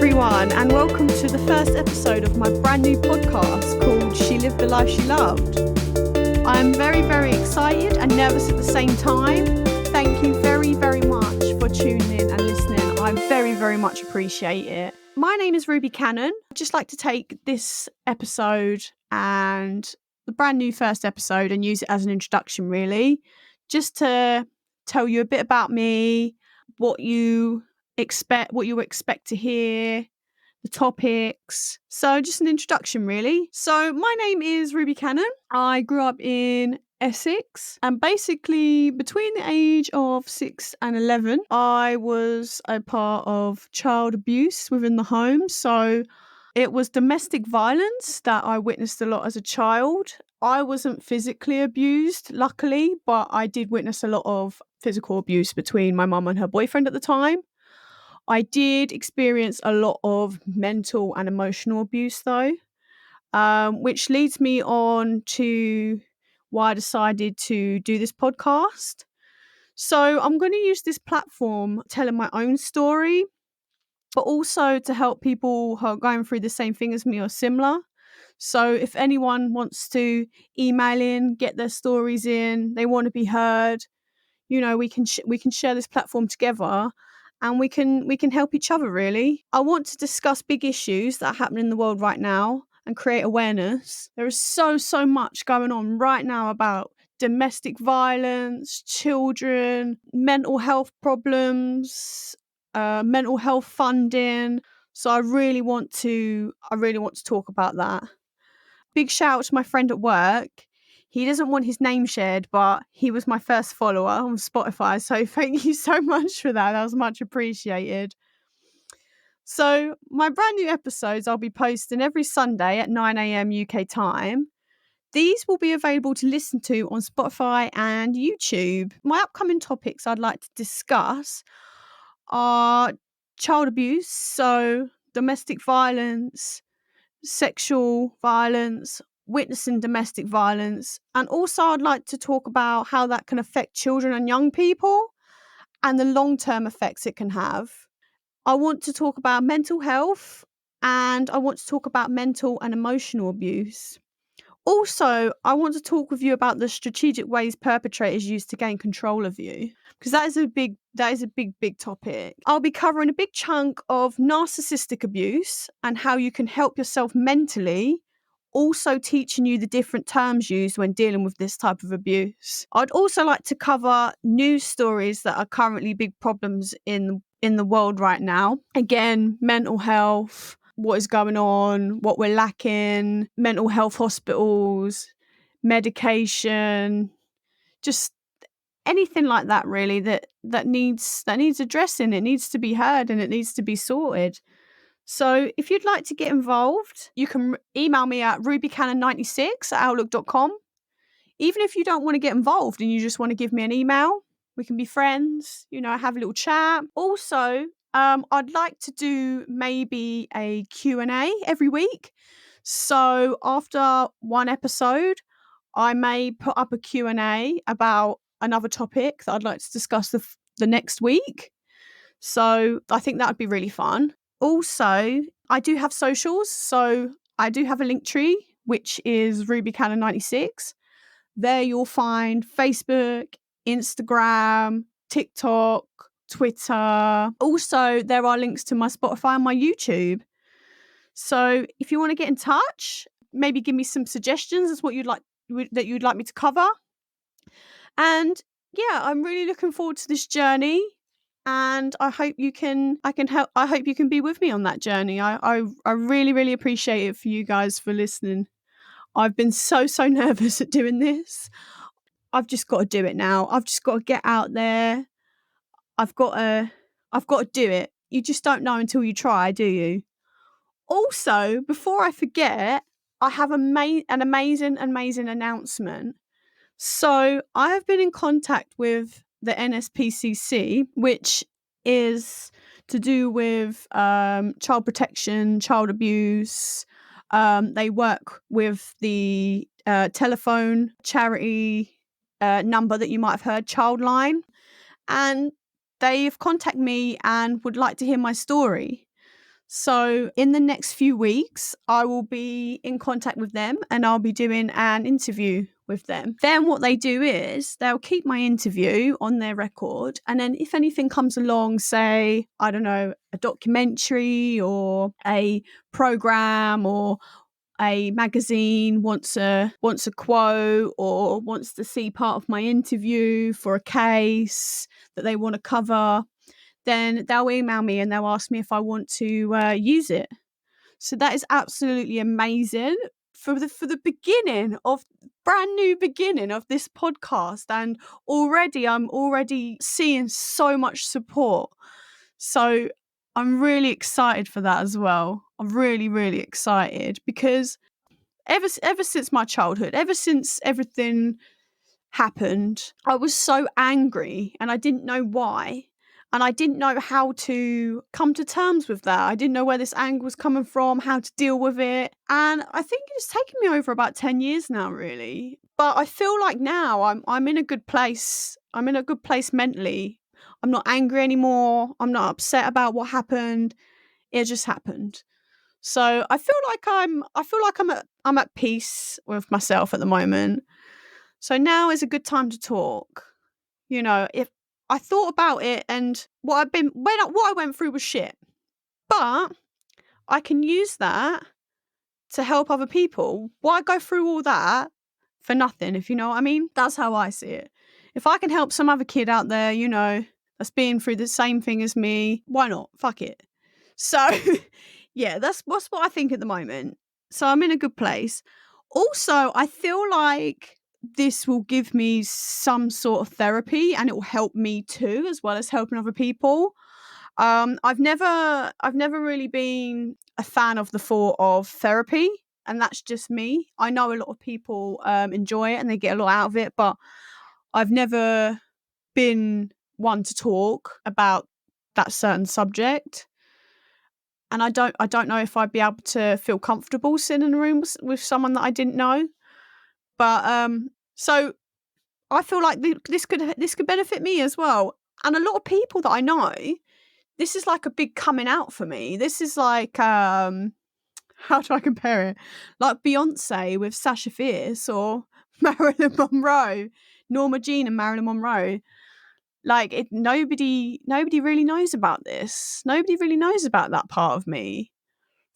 everyone, and welcome to the first episode of my brand new podcast called She Lived the Life She Loved. I'm very, very excited and nervous at the same time. Thank you very, very much for tuning in and listening. I very, very much appreciate it. My name is Ruby Cannon. I'd just like to take this episode and the brand new first episode and use it as an introduction, really, just to tell you a bit about me, what you expect to hear, the topics. So just an introduction, really. So my name is Ruby Cannon. I grew up in Essex, and basically between the age of 6 and 11, I was a part of child abuse within the home. So it was domestic violence that I witnessed a lot as a child. I wasn't physically abused, luckily, but I did witness a lot of physical abuse between my mum and her boyfriend at the time. I did experience a lot of mental and emotional abuse, though, which leads me on to why I decided to do this podcast. So I'm going to use this platform telling my own story, but also to help people who are going through the same thing as me or similar. So if anyone wants to email in, get their stories in, they want to be heard, we can share this platform together, and we can help each other, really. I want to discuss big issues that are happening in the world right now and create awareness. There is so much going on right now about domestic violence, children, mental health problems, mental health funding. So I really want to talk about that. Big shout out to my friend at work. He doesn't want his name shared, but he was my first follower on Spotify. So thank you so much for that. That was much appreciated. So my brand new episodes I'll be posting every Sunday at 9 a.m. UK time. These will be available to listen to on Spotify and YouTube. My upcoming topics I'd like to discuss are child abuse, so domestic violence, sexual violence, witnessing domestic violence, and also I'd like to talk about how that can affect children and young people and the long-term effects it can have. I want to talk about mental health, and I want to talk about mental and emotional abuse. Also, I want to talk with you about the strategic ways perpetrators use to gain control of you, because that is a big topic. I'll be covering a big chunk of narcissistic abuse and how you can help yourself mentally, also teaching you the different terms used when dealing with this type of abuse. I'd also like to cover news stories that are currently big problems in the world right now. Again, mental health, what is going on, what we're lacking, mental health hospitals, medication, just anything like that, really, that needs addressing. It needs to be heard and it needs to be sorted. So if you'd like to get involved, you can email me at rubycannon96@outlook.com. Even if you don't want to get involved and you just want to give me an email, we can be friends, have a little chat. Also, I'd like to do maybe a Q&A every week. So after one episode, I may put up a Q&A about another topic that I'd like to discuss the next week. So I think that would be really fun. Also, I do have socials. So I do have a link tree, which is rubycannon96. There you'll find Facebook, Instagram, TikTok, Twitter. Also, there are links to my Spotify and my YouTube. So if you want to get in touch, maybe give me some suggestions as what you'd like me to cover. And yeah, I'm really looking forward to this journey. And I hope you can be with me on that journey. I really, really appreciate it for you guys for listening. I've been so nervous at doing this. I've just got to do it now. I've just got to get out there. I've got to do it. You just don't know until you try, do you? Also, before I forget, I have an amazing announcement. So I have been in contact with the NSPCC, which is to do with child protection, child abuse. They work with the telephone charity number that you might have heard, Childline. And they've contacted me and would like to hear my story. So in the next few weeks, I will be in contact with them and I'll be doing an interview with them. Then what they do is they'll keep my interview on their record. And then if anything comes along, say, I don't know, a documentary or a program or a magazine wants a quote or wants to see part of my interview for a case that they want to cover, then they'll email me and they'll ask me if I want to use it. So that is absolutely amazing for the beginning of brand new beginning of this podcast, and I'm already seeing so much support. So I'm really excited for that as well. I'm really, really excited because ever since my childhood, ever since everything happened, I was so angry and I didn't know why. And I didn't know how to come to terms with that. I didn't know where this anger was coming from, how to deal with it. And I think it's taken me over about 10 years now, really. But I feel like now I'm in a good place. I'm in a good place mentally. I'm not angry anymore. I'm not upset about what happened. It just happened. So I feel like I'm at peace with myself at the moment. So now is a good time to talk. You know, if I thought about it and what I went through was shit. But I can use that to help other people. Why go through all that for nothing, if you know what I mean? That's how I see it. If I can help some other kid out there, you know, that's been through the same thing as me, why not? Fuck it. So, yeah, that's what I think at the moment. So I'm in a good place. Also, I feel like this will give me some sort of therapy and it will help me too, as well as helping other people. I've never really been a fan of the thought of therapy, and that's just me. I know a lot of people enjoy it and they get a lot out of it, but I've never been one to talk about that certain subject. And I don't know if I'd be able to feel comfortable sitting in a room with someone that I didn't know. But so I feel like this could benefit me as well. And a lot of people that I know, this is like a big coming out for me. This is like how do I compare it? Like Beyonce with Sasha Fierce or Marilyn Monroe, Norma Jean and Marilyn Monroe. Like nobody really knows about this. Nobody really knows about that part of me.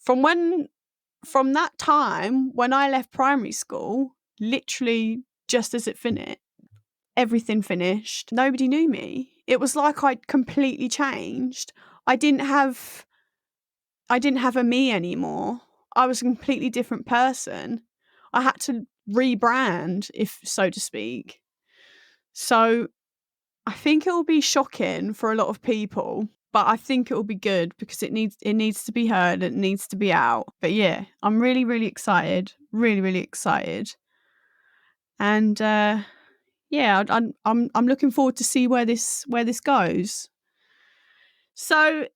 From that time when I left primary school, literally just as it finished, everything finished, nobody knew me. It was like I'd completely changed. I didn't have a me anymore. I was a completely different person. I had to rebrand, if so to speak. So I think it will be shocking for a lot of people, but I think it will be good because it needs to be heard, it needs to be out. But yeah, I'm really, really excited. Really, really excited. And yeah, I'm looking forward to see where this goes. So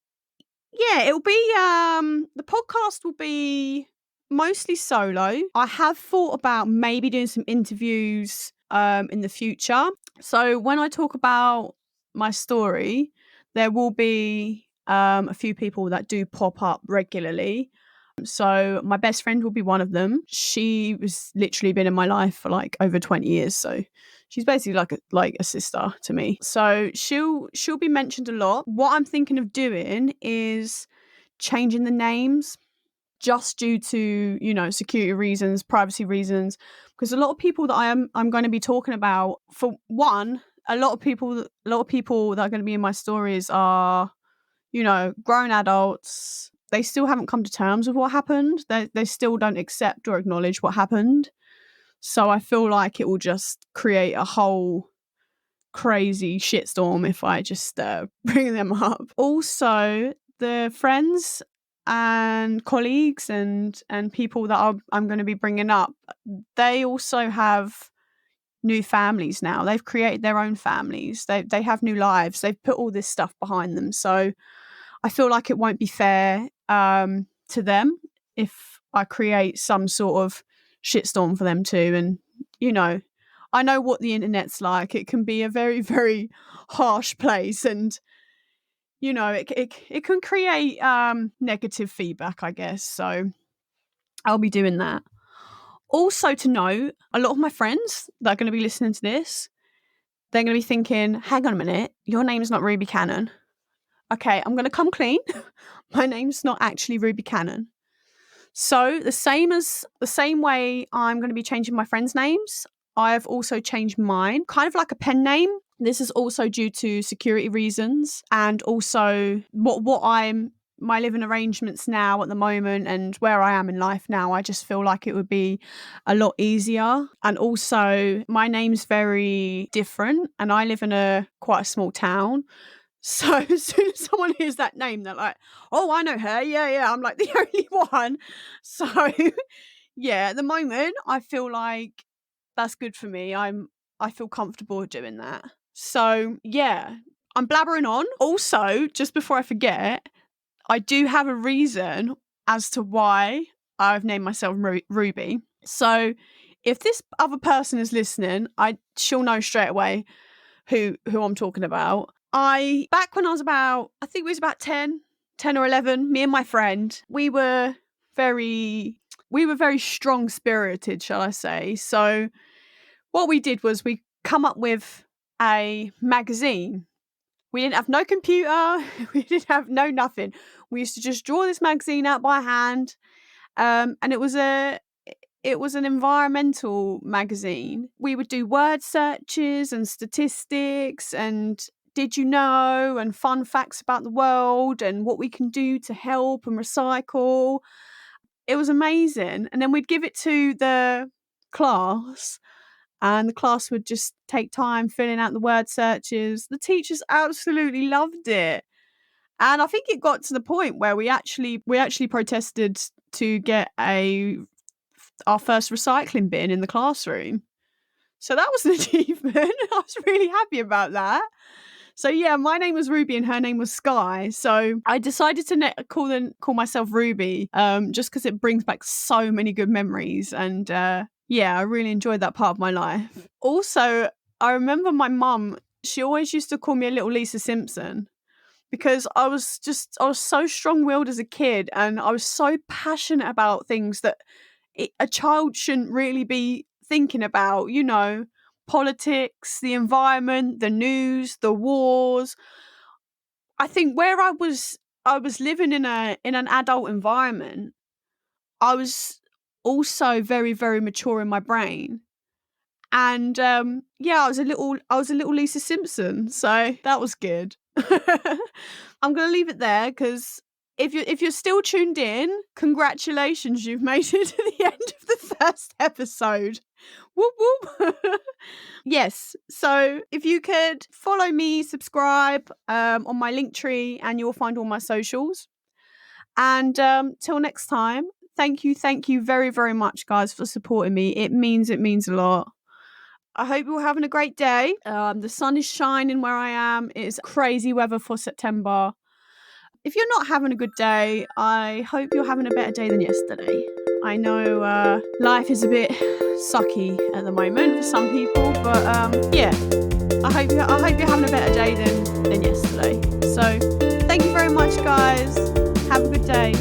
yeah, it'll be the podcast will be mostly solo. I have thought about maybe doing some interviews in the future. So when I talk about my story, there will be a few people that do pop up regularly. So my best friend will be one of them. She was literally been in my life for like over 20 years. So she's basically like a sister to me. So she'll be mentioned a lot. What I'm thinking of doing is changing the names just due to, you know, security reasons, privacy reasons, because a lot of people that I'm going to be talking about, for one, a lot of people that are going to be in my stories are, you know, grown adults. They still haven't come to terms with what happened. They still don't accept or acknowledge what happened. So I feel like it will just create a whole crazy shitstorm if I just bring them up. Also, the friends and colleagues and people that I'm going to be bringing up, they also have new families now. They've created their own families. They have new lives. They've put all this stuff behind them. So I feel like it won't be fair to them if I create some sort of shitstorm for them too. And, you know, I know what the internet's like. It can be a very, very harsh place. And it can create negative feedback, I guess. So I'll be doing that. Also to note, a lot of my friends that are going to be listening to this, they're going to be thinking, hang on a minute, your name's not Ruby Cannon. Okay, I'm going to come clean. My name's not actually Ruby Cannon. So the same way I'm going to be changing my friends' names, I've also changed mine, kind of like a pen name. This is also due to security reasons, and also my living arrangements now at the moment and where I am in life now, I just feel like it would be a lot easier. And also my name's very different and I live in quite a small town. So as soon as someone hears that name, they're like, oh, I know her. Yeah. I'm like the only one. So yeah, at the moment, I feel like that's good for me. I feel comfortable doing that. So yeah, I'm blabbering on. Also, just before I forget, I do have a reason as to why I've named myself Ruby. So if this other person is listening, she'll know straight away who I'm talking about. Back when I was I think it was about 10 or 11, me and my friend, we were very strong spirited, shall I say. So what we did was we come up with a magazine. We didn't have no computer. We didn't have no nothing. We used to just draw this magazine out by hand. And it was an environmental magazine. We would do word searches and statistics and did you know and fun facts about the world and what we can do to help and recycle. It was amazing. And then we'd give it to the class and the class would just take time filling out the word searches. The teachers absolutely loved it. And I think it got to the point where we actually protested to get our first recycling bin in the classroom. So that was an achievement. I was really happy about that. So yeah, my name was Ruby and her name was Sky. So I decided to call myself Ruby just because it brings back so many good memories. And yeah, I really enjoyed that part of my life. Also, I remember my mum, she always used to call me a little Lisa Simpson because I was so strong-willed as a kid and I was so passionate about things that a child shouldn't really be thinking about, politics, the environment, the news, the wars. I think where I was living in an adult environment, I was also very, very mature in my brain. And yeah, I was a little Lisa Simpson, so that was good. I'm going to leave it there because if you're still tuned in, congratulations, you've made it to the end of the first episode. Whoop whoop. Yes, so if you could follow me, subscribe on my Linktree, and you'll find all my socials. And till next time, thank you very, very much, guys, for supporting me. It means a lot. I hope you're having a great day. The sun is shining where I am. It's crazy weather for September. If you're not having a good day, I hope you're having a better day than yesterday. I know life is a bit sucky at the moment for some people, but yeah, I hope you're having a better day than yesterday. So thank you very much, guys. Have a good day.